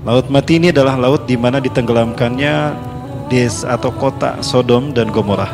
Laut Mati ini adalah laut di mana ditenggelamkannya desa atau kota Sodom dan Gomorrah.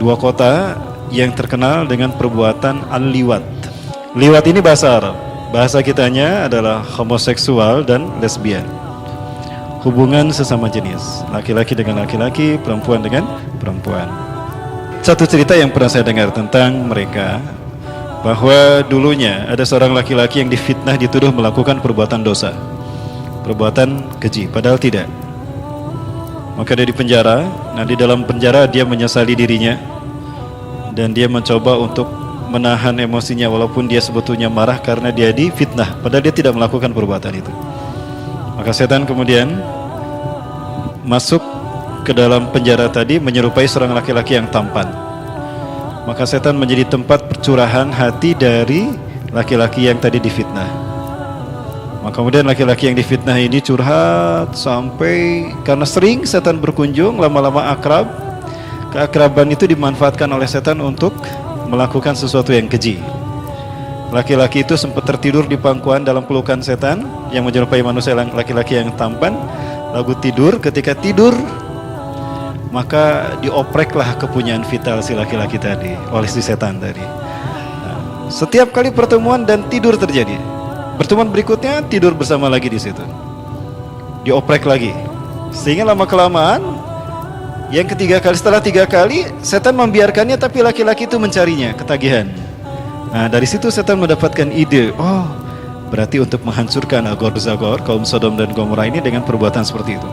Dua kota yang terkenal dengan perbuatan al-liwat. Liwat ini bahasa Arab. Bahasa kitanya adalah homoseksual dan lesbian. Hubungan sesama jenis, laki-laki dengan laki-laki, perempuan dengan perempuan. Satu cerita yang pernah saya dengar tentang mereka, bahwa dulunya ada seorang laki-laki yang difitnah, dituduh melakukan perbuatan dosa, perbuatan keji, padahal tidak. Maka dia dipenjara. Nah, di dalam penjara dia menyesali dirinya dan dia mencoba untuk menahan emosinya walaupun dia sebetulnya marah karena dia difitnah, padahal dia tidak melakukan perbuatan itu. Maka setan kemudian masuk ke dalam penjara tadi menyerupai seorang laki-laki yang tampan. Maka setan menjadi tempat percurahan hati dari laki-laki yang tadi difitnah. Maka kemudian laki-laki yang difitnah ini curhat sampai karena sering setan berkunjung, lama-lama akrab. Keakraban itu dimanfaatkan oleh setan untuk melakukan sesuatu yang keji. Laki-laki itu sempat tertidur di pangkuan dalam pelukan setan yang menyerupai manusia laki-laki yang tampan. Lalu tidur, ketika tidur maka diopreklah kepunyaan vital si laki-laki tadi oleh si setan tadi. Nah, setiap kali pertemuan dan tidur terjadi, pertemuan berikutnya tidur bersama lagi di situ, dioprek lagi, sehingga lama kelamaan yang ketiga kali, setelah 3 kali setan membiarkannya, tapi laki-laki itu mencarinya, ketagihan. Nah, dari situ setan mendapatkan ide, oh berarti untuk menghancurkan Agor-Zagor, kaum Sodom dan Gomorrah ini dengan perbuatan seperti itu.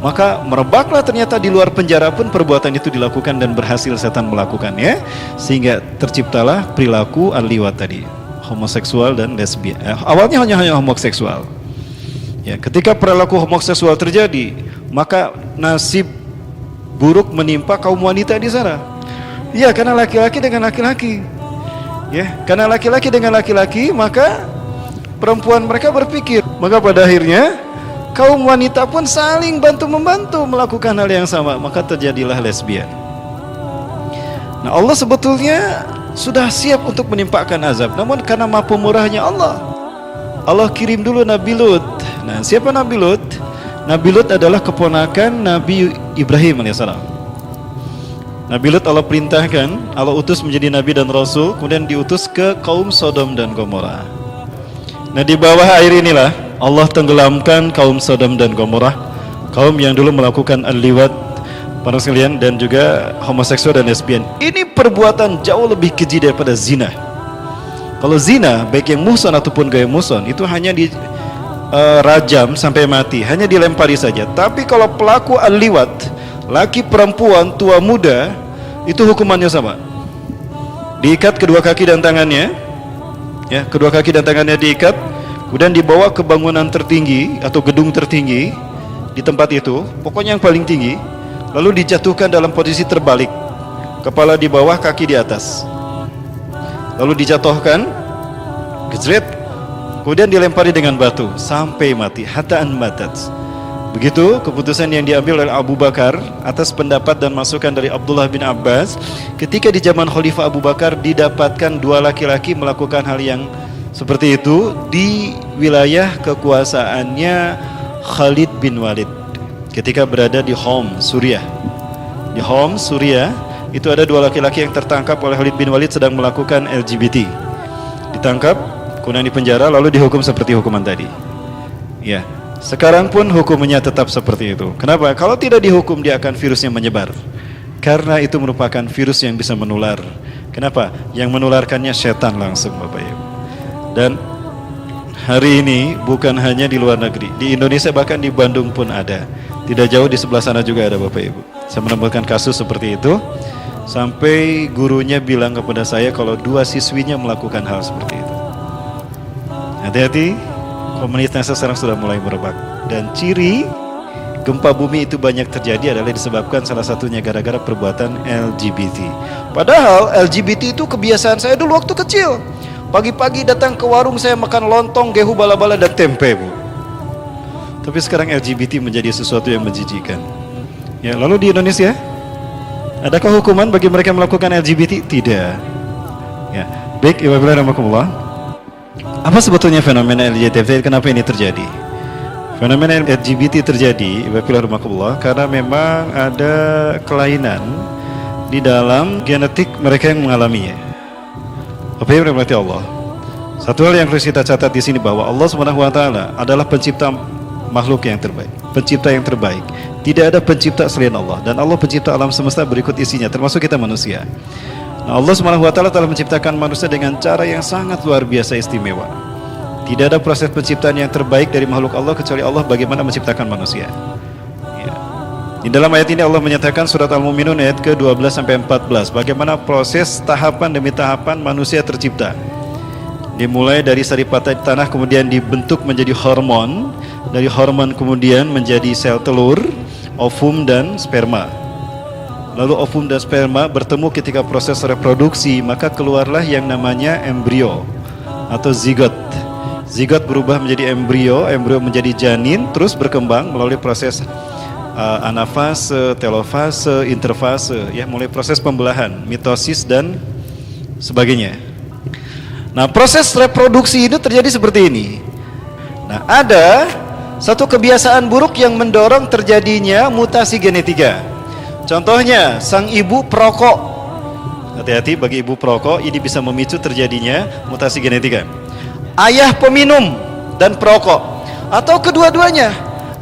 Maka merebaklah ternyata di luar penjara pun perbuatan itu dilakukan dan berhasil setan melakukannya, sehingga terciptalah perilaku al-liwat tadi, homoseksual dan lesbian. Awalnya hanya homoseksual. Ya, ketika perilaku homoseksual terjadi, maka nasib buruk menimpa kaum wanita di sana. Ya, karena laki-laki dengan laki-laki. Ya, karena laki-laki dengan laki-laki, maka perempuan mereka berpikir, maka pada akhirnya kaum wanita pun saling bantu-membantu melakukan hal yang sama, maka terjadilah lesbian. Nah, Allah sebetulnya sudah siap untuk menimpakan azab, namun karena maha pemurahnya Allah kirim dulu Nabi Lut. Nah, siapa Nabi Lut? Nabi Lut adalah keponakan Nabi Ibrahim alaihissalam. Nabi Lut Allah perintahkan, Allah utus menjadi Nabi dan Rasul, kemudian diutus ke kaum Sodom dan Gomorrah. Nah, di bawah air inilah Allah tenggelamkan kaum Sodom dan Gomorrah, kaum yang dulu melakukan al-liwat, para sekalian, dan juga homoseksual dan lesbian. Ini perbuatan jauh lebih keji daripada zina. Kalau zina, baik yang muhsan ataupun gaya muhsan, itu hanya di rajam sampai mati, hanya dilempari saja. Tapi kalau pelaku al-liwat, laki perempuan, tua muda, itu hukumannya sama. Diikat kedua kaki dan tangannya, ya, kedua kaki dan tangannya diikat, kemudian dibawa ke bangunan tertinggi atau gedung tertinggi di tempat itu, pokoknya yang paling tinggi, lalu dijatuhkan dalam posisi terbalik, kepala di bawah, kaki di atas, lalu dijatuhkan, gejret, kemudian dilempari dengan batu sampai mati, hataan matat. Begitu keputusan yang diambil oleh Abu Bakar atas pendapat dan masukan dari Abdullah bin Abbas. Ketika di zaman Khalifah Abu Bakar didapatkan 2 laki-laki melakukan hal yang seperti itu di wilayah kekuasaannya Khalid bin Walid. Ketika berada di Homs, Suriah. Di Homs, Suriah, itu ada 2 laki-laki yang tertangkap oleh Khalid bin Walid sedang melakukan LGBT. Ditangkap, kemudian dipenjara, lalu dihukum seperti hukuman tadi. Ya. Sekarang pun hukumnya tetap seperti itu. Kenapa? Kalau tidak dihukum, dia akan virusnya menyebar. Karena itu merupakan virus yang bisa menular. Kenapa? Yang menularkannya setan langsung, Bapak Ibu. Dan hari ini bukan hanya di luar negeri, di Indonesia bahkan di Bandung pun ada. Tidak jauh di sebelah sana juga ada, Bapak Ibu. Saya menemukan kasus seperti itu. Sampai gurunya bilang kepada saya kalau 2 siswinya melakukan hal seperti itu. Hati-hati. Komunitas sekarang sudah mulai merebak, dan ciri gempa bumi itu banyak terjadi adalah disebabkan salah satunya gara-gara perbuatan LGBT. Padahal LGBT itu kebiasaan saya dulu waktu kecil. Pagi-pagi datang ke warung saya makan lontong, gehu, bala-bala, dan tempe, Bu. Tapi sekarang LGBT menjadi sesuatu yang menjijikan. Ya, lalu di Indonesia, adakah hukuman bagi mereka melakukan LGBT? Tidak. Ya, baik, Ibu Rahmatullah. Apa sebetulnya fenomena LGBT? Kenapa ini terjadi? Fenomena LGBT terjadi, Bapak karena memang ada kelainan di dalam genetik mereka yang mengalaminya. Apa yang dirahmati Allah? Satu hal yang harus kita catat di sini bahwa Allah Subhanahu wa taala adalah pencipta makhluk yang terbaik, pencipta yang terbaik. Tidak ada pencipta selain Allah, dan Allah pencipta alam semesta berikut isinya, termasuk kita manusia. Nah, Allah Subhanahu wa taala telah menciptakan manusia dengan cara yang sangat luar biasa istimewa. Tidak ada proses penciptaan yang terbaik dari makhluk Allah kecuali Allah bagaimana menciptakan manusia. Ya. Di dalam ayat ini Allah menyatakan surat Al-Mu'minun ayat ke-12 sampai 14 bagaimana proses tahapan demi tahapan manusia tercipta. Dimulai dari saripata tanah kemudian dibentuk menjadi hormon, dari hormon kemudian menjadi sel telur, ovum dan sperma. Lalu ovum dan sperma bertemu ketika proses reproduksi, maka keluarlah yang namanya embrio atau zigot. Zigot berubah menjadi embrio, embrio menjadi janin, terus berkembang melalui proses anafase, telofase, interfase, ya, mulai proses pembelahan, mitosis dan sebagainya. Nah, proses reproduksi itu terjadi seperti ini. Nah, ada satu kebiasaan buruk yang mendorong terjadinya mutasi genetika. Contohnya, sang ibu perokok. Hati-hati bagi ibu perokok, ini bisa memicu terjadinya mutasi genetika. Ayah peminum dan perokok, atau kedua-duanya,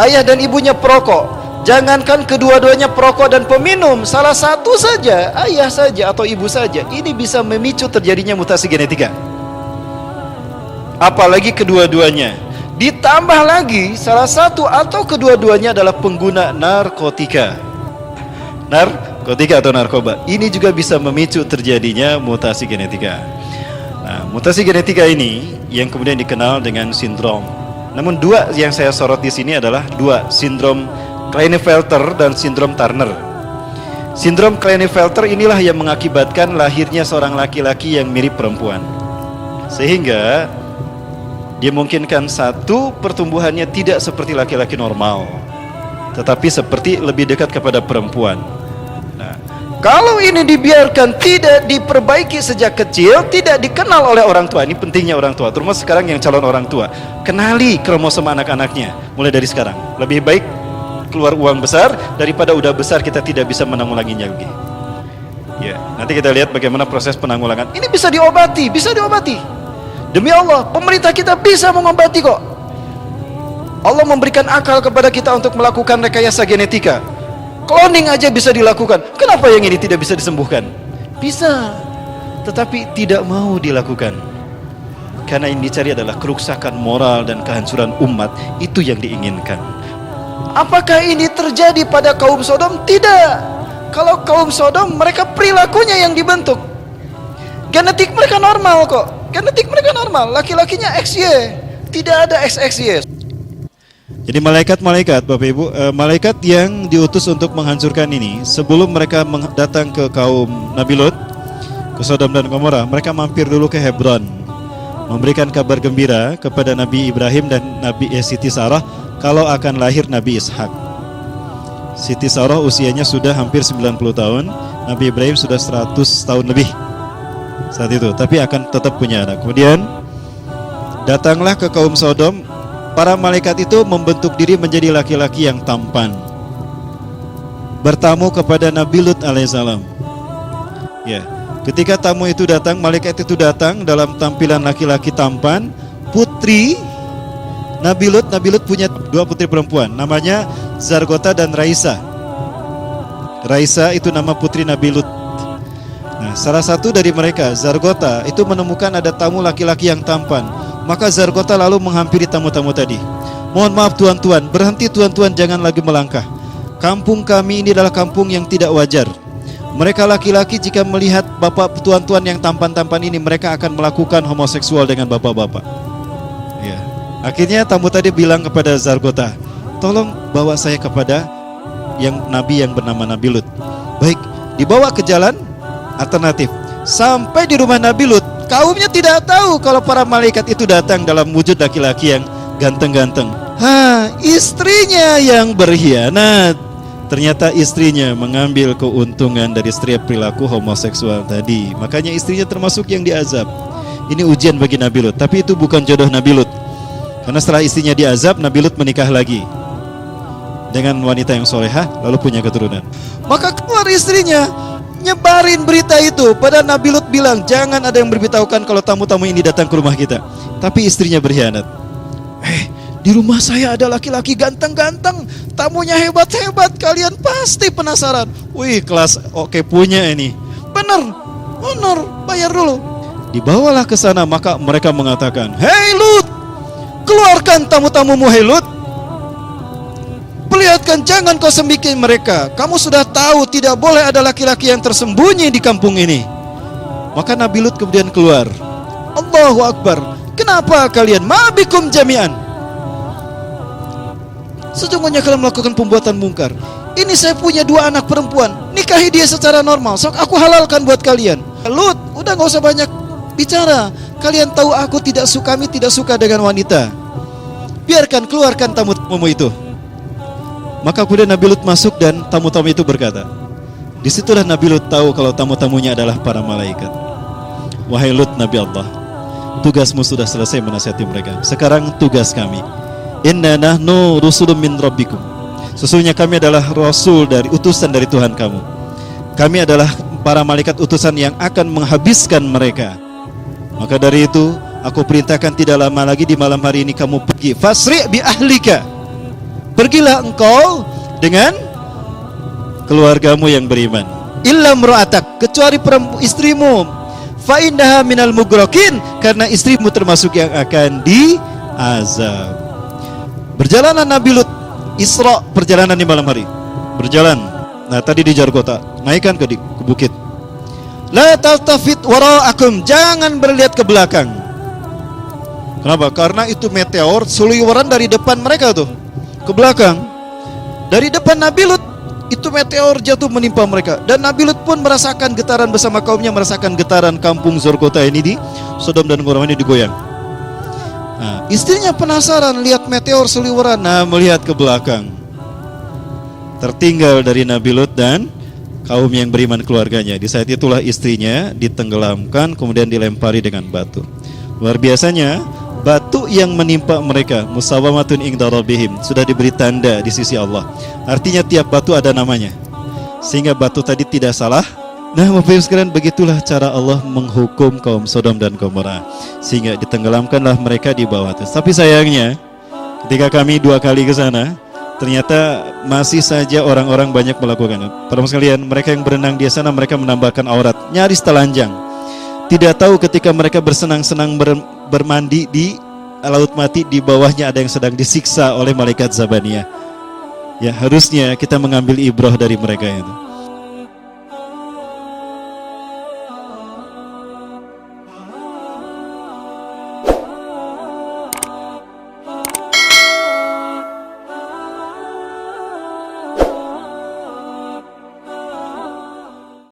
ayah dan ibunya perokok. Jangankan kedua-duanya perokok dan peminum, salah satu saja, ayah saja atau ibu saja, ini bisa memicu terjadinya mutasi genetika. Apalagi kedua-duanya. Ditambah lagi salah satu atau kedua-duanya adalah pengguna narkotika. Narkotika atau narkoba. Ini juga bisa memicu terjadinya mutasi genetika. Nah, mutasi genetika ini yang kemudian dikenal dengan sindrom. Namun dua yang saya sorot di sini adalah dua, sindrom Klinefelter dan sindrom Turner. Sindrom Klinefelter inilah yang mengakibatkan lahirnya seorang laki-laki yang mirip perempuan, sehingga dimungkinkan satu, pertumbuhannya tidak seperti laki-laki normal, tetapi seperti lebih dekat kepada perempuan. Nah, kalau ini dibiarkan tidak diperbaiki sejak kecil, tidak dikenal oleh orang tua. Ini pentingnya orang tua, terutama sekarang yang calon orang tua. Kenali kromosom anak-anaknya mulai dari sekarang. Lebih baik keluar uang besar daripada udah besar kita tidak bisa menanggulanginya lagi. Ya, nanti kita lihat bagaimana proses penanggulangan. Ini bisa diobati, bisa diobati. Demi Allah, pemerintah kita bisa mengobati kok. Allah memberikan akal kepada kita untuk melakukan rekayasa genetika. Cloning aja bisa dilakukan. Kenapa yang ini tidak bisa disembuhkan? Bisa, tetapi tidak mau dilakukan. Karena yang dicari adalah kerusakan moral dan kehancuran umat. Itu yang diinginkan. Apakah ini terjadi pada kaum Sodom? Tidak. Kalau kaum Sodom, mereka perilakunya yang dibentuk. Genetik mereka normal kok. Genetik mereka normal. Laki-lakinya XY, tidak ada XXY. Jadi malaikat-malaikat, Bapak Ibu, malaikat yang diutus untuk menghancurkan ini, sebelum mereka datang ke kaum Nabi Lot, ke Sodom dan Gomora, mereka mampir dulu ke Hebron, memberikan kabar gembira kepada Nabi Ibrahim dan Nabi Siti Sarah kalau akan lahir Nabi Ishak. Siti Sarah usianya sudah hampir 90 tahun, Nabi Ibrahim sudah 100 tahun lebih saat itu, tapi akan tetap punya anak. Kemudian datanglah ke kaum Sodom. Para malaikat itu membentuk diri menjadi laki-laki yang tampan, bertamu kepada Nabi Lut alaihissalam. Ya, ketika tamu itu datang, malaikat itu datang dalam tampilan laki-laki tampan. Putri Nabi Lut punya dua putri perempuan, namanya Zargota dan Raisa. Raisa itu nama putri Nabi Lut. Nah, salah satu dari mereka, Zargota, itu menemukan ada tamu laki-laki yang tampan. Maka Zargota lalu menghampiri tamu-tamu tadi. Mohon maaf tuan-tuan, berhenti tuan-tuan, jangan lagi melangkah. Kampung kami ini adalah kampung yang tidak wajar. Mereka laki-laki jika melihat bapak tuan-tuan yang tampan-tampan ini, mereka akan melakukan homoseksual dengan bapak-bapak. Ya. Akhirnya tamu tadi bilang kepada Zargota, tolong bawa saya kepada yang nabi yang bernama Nabi Lut. Baik, dibawa ke jalan alternatif. Sampai di rumah Nabi Lut, kaumnya tidak tahu kalau para malaikat itu datang dalam wujud laki-laki yang ganteng-ganteng. Istrinya yang berkhianat. Ternyata istrinya mengambil keuntungan dari setiap perilaku homoseksual tadi. Makanya istrinya termasuk yang diazab. Ini ujian bagi Nabi Lut, tapi itu bukan jodoh Nabi Lut. Karena setelah istrinya diazab, Nabi Lut menikah lagi dengan wanita yang solehah, lalu punya keturunan. Maka keluar istrinya, nyebarin berita itu. Pada Nabi Lut bilang, jangan ada yang beritahukan kalau tamu-tamu ini datang ke rumah kita. Tapi istrinya berkhianat. Di rumah saya ada laki-laki ganteng-ganteng, tamunya hebat-hebat, kalian pasti penasaran. Wih, kelas oke punya ini. Bener, bayar dulu. Dibawalah ke sana, maka mereka mengatakan, "Hei Lut, keluarkan tamu-tamumu, hei Lut. Perlihatkan, jangan kau sembunyikan mereka. Kamu sudah tahu tidak boleh ada laki-laki yang tersembunyi di kampung ini." Maka Nabi Lut kemudian keluar. Allahu Akbar. Kenapa kalian? Ma bikum jami'an. Sesungguhnya kalian melakukan pembuatan mungkar. Ini saya punya 2 anak perempuan, nikahi dia secara normal, sok aku halalkan buat kalian. Lut, udah gak usah banyak bicara. Kalian tahu aku kami tidak suka dengan wanita. Biarkan, keluarkan tamu-tamu itu. Maka kemudian Nabi Lut masuk dan tamu-tamu itu berkata, disitulah Nabi Lut tahu kalau tamu-tamunya adalah para malaikat. Wahai Lut, Nabi Allah, tugasmu sudah selesai menasihati mereka. Sekarang tugas kami. Inna nahnu rusulun min rabbikum. Sesungguhnya kami adalah rasul dari utusan dari Tuhan kamu. Kami adalah para malaikat utusan yang akan menghabiskan mereka. Maka dari itu aku perintahkan tidak lama lagi di malam hari ini kamu pergi. Fasri' bi ahlika. Pergilah engkau dengan keluargamu yang beriman. Illa imra'atak, kecuali istrimu. Fa innaha minal mughrakin, karena istrimu termasuk yang akan diazab. Berjalanlah Nabi Lut Isra, perjalanan di malam hari. Berjalan. Nah, tadi di Jargota, naikkan ke bukit. La taltafit wara'akum, jangan berlihat ke belakang. Kenapa? Karena itu meteor seliweran dari depan mereka tuh ke belakang. Dari depan Nabi Lut itu meteor jatuh menimpa mereka, dan Nabi Lut pun merasakan getaran bersama kaumnya, merasakan getaran kampung Zargota ini di Sodom dan Gomorrah ini digoyang. Nah, istrinya penasaran lihat meteor seliweran. Nah, melihat ke belakang, tertinggal dari Nabi Lut dan kaum yang beriman keluarganya. Di saat itulah istrinya ditenggelamkan, kemudian dilempari dengan batu. Luar biasanya, batu yang menimpa mereka musawamatun inda rabbihim, sudah diberi tanda di sisi Allah. Artinya tiap batu ada namanya, sehingga batu tadi tidak salah. Nah, Bapak Ibu sekalian, begitulah cara Allah menghukum kaum Sodom dan Gomorrah, sehingga ditenggelamkanlah mereka di bawah itu. Tapi sayangnya, ketika kami 2 kali ke sana, ternyata masih saja orang-orang banyak melakukan. Para sekalian, mereka yang berenang di sana, mereka menambahkan aurat, nyaris telanjang. Tidak tahu ketika mereka bersenang-senang bermandi di laut mati, di bawahnya ada yang sedang disiksa oleh malaikat Zabaniyah. Ya, harusnya kita mengambil ibrah dari mereka itu.